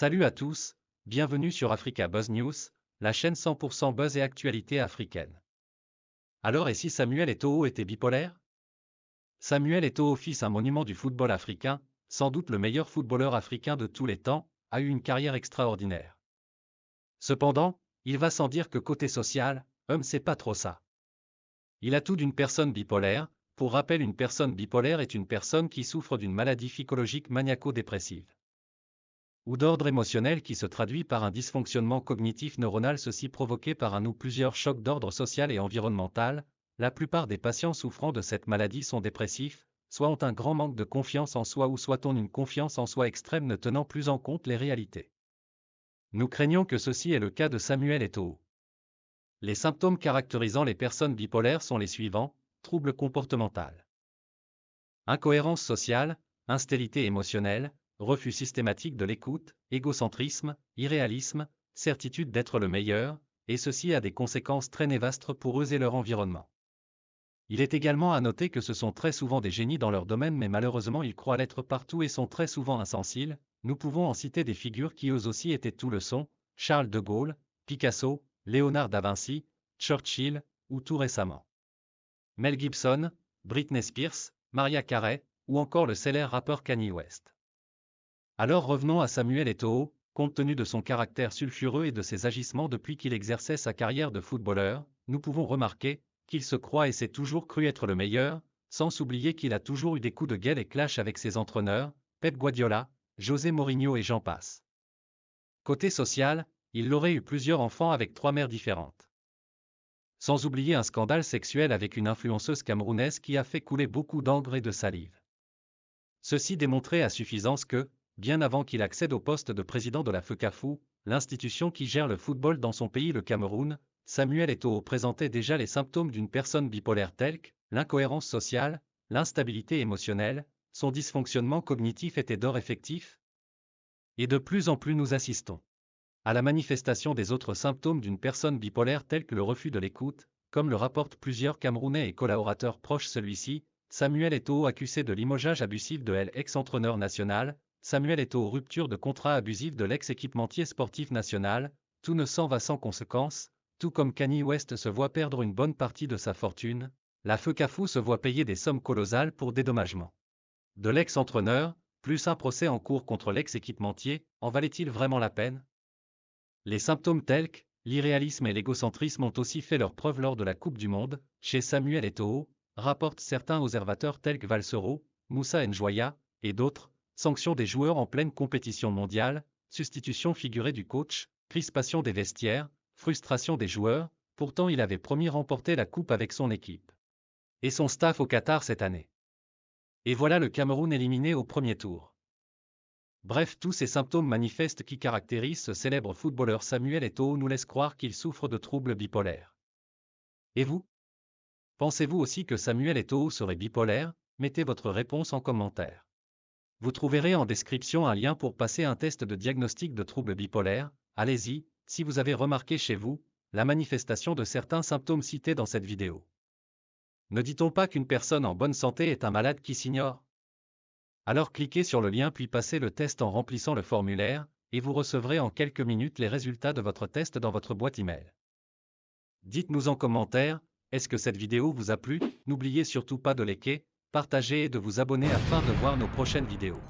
Salut à tous, bienvenue sur Africa Buzz News, la chaîne 100% buzz et actualité africaine. Alors et si Samuel Eto'o était bipolaire? Samuel Eto'o, fils un monument du football africain, sans doute le meilleur footballeur africain de tous les temps, a eu une carrière extraordinaire. Cependant, il va sans dire que côté social, c'est pas trop ça. Il a tout d'une personne bipolaire. Pour rappel, une personne bipolaire est une personne qui souffre d'une maladie psychologique maniaco-dépressive ou d'ordre émotionnel qui se traduit par un dysfonctionnement cognitif neuronal, ceci provoqué par un ou plusieurs chocs d'ordre social et environnemental. La plupart des patients souffrant de cette maladie sont dépressifs, soit ont un grand manque de confiance en soi ou soit ont une confiance en soi extrême ne tenant plus en compte les réalités. Nous craignons que ceci est le cas de Samuel Eto'o. Les symptômes caractérisant les personnes bipolaires sont les suivants: troubles comportementaux, incohérence sociale, instabilité émotionnelle, refus systématique de l'écoute, égocentrisme, irréalisme, certitude d'être le meilleur, et ceci a des conséquences très néfastes pour eux et leur environnement. Il est également à noter que ce sont très souvent des génies dans leur domaine, mais malheureusement ils croient l'être partout et sont très souvent insensibles. Nous pouvons en citer des figures qui eux aussi étaient tout le son: Charles de Gaulle, Picasso, Léonard da Vinci, Churchill, ou tout récemment Mel Gibson, Britney Spears, Mariah Carey, ou encore le célèbre rappeur Kanye West. Alors revenons à Samuel Eto'o. Compte tenu de son caractère sulfureux et de ses agissements depuis qu'il exerçait sa carrière de footballeur, nous pouvons remarquer qu'il se croit et s'est toujours cru être le meilleur, sans s'oublier qu'il a toujours eu des coups de gueule et clash avec ses entraîneurs, Pep Guardiola, José Mourinho et j'en passe. Côté social, il aurait eu plusieurs enfants avec 3 mères différentes. Sans oublier un scandale sexuel avec une influenceuse camerounaise qui a fait couler beaucoup d'encre et de salive. Ceci démontrait à suffisance que, bien avant qu'il accède au poste de président de la FECAFOOT, l'institution qui gère le football dans son pays, le Cameroun, Samuel Eto'o présentait déjà les symptômes d'une personne bipolaire tels que l'incohérence sociale, l'instabilité émotionnelle, son dysfonctionnement cognitif était d'or effectif. Et de plus en plus nous assistons à la manifestation des autres symptômes d'une personne bipolaire tels que le refus de l'écoute, comme le rapportent plusieurs Camerounais et collaborateurs proches. Celui-ci, Samuel Eto'o accusé de limogeage abusif de l'ex-entraîneur national, Samuel Eto'o rupture de contrat abusif de l'ex-équipementier sportif national, tout ne s'en va sans conséquence, tout comme Kanye West se voit perdre une bonne partie de sa fortune, la FECAFOOT se voit payer des sommes colossales pour dédommagement de l'ex-entraîneur, plus un procès en cours contre l'ex-équipementier. En valait-il vraiment la peine? Les symptômes tels que l'irréalisme et l'égocentrisme ont aussi fait leur preuve lors de la Coupe du Monde, chez Samuel Eto'o, rapportent certains observateurs tels que Valsero, Moussa Njoya, et d'autres. Sanctions des joueurs en pleine compétition mondiale, substitution figurée du coach, crispation des vestiaires, frustration des joueurs. Pourtant il avait promis remporter la coupe avec son équipe et son staff au Qatar cette année. Et voilà le Cameroun éliminé au premier tour. Bref, tous ces symptômes manifestes qui caractérisent ce célèbre footballeur Samuel Eto'o nous laissent croire qu'il souffre de troubles bipolaires. Et vous? Pensez-vous aussi que Samuel Eto'o serait bipolaire? Mettez votre réponse en commentaire. Vous trouverez en description un lien pour passer un test de diagnostic de troubles bipolaires. Allez-y, si vous avez remarqué chez vous la manifestation de certains symptômes cités dans cette vidéo. Ne dit-on pas qu'une personne en bonne santé est un malade qui s'ignore? Alors cliquez sur le lien puis passez le test en remplissant le formulaire, et vous recevrez en quelques minutes les résultats de votre test dans votre boîte email. Dites-nous en commentaire, est-ce que cette vidéo vous a plu? N'oubliez surtout pas de liker, partager et de vous abonner afin de voir nos prochaines vidéos.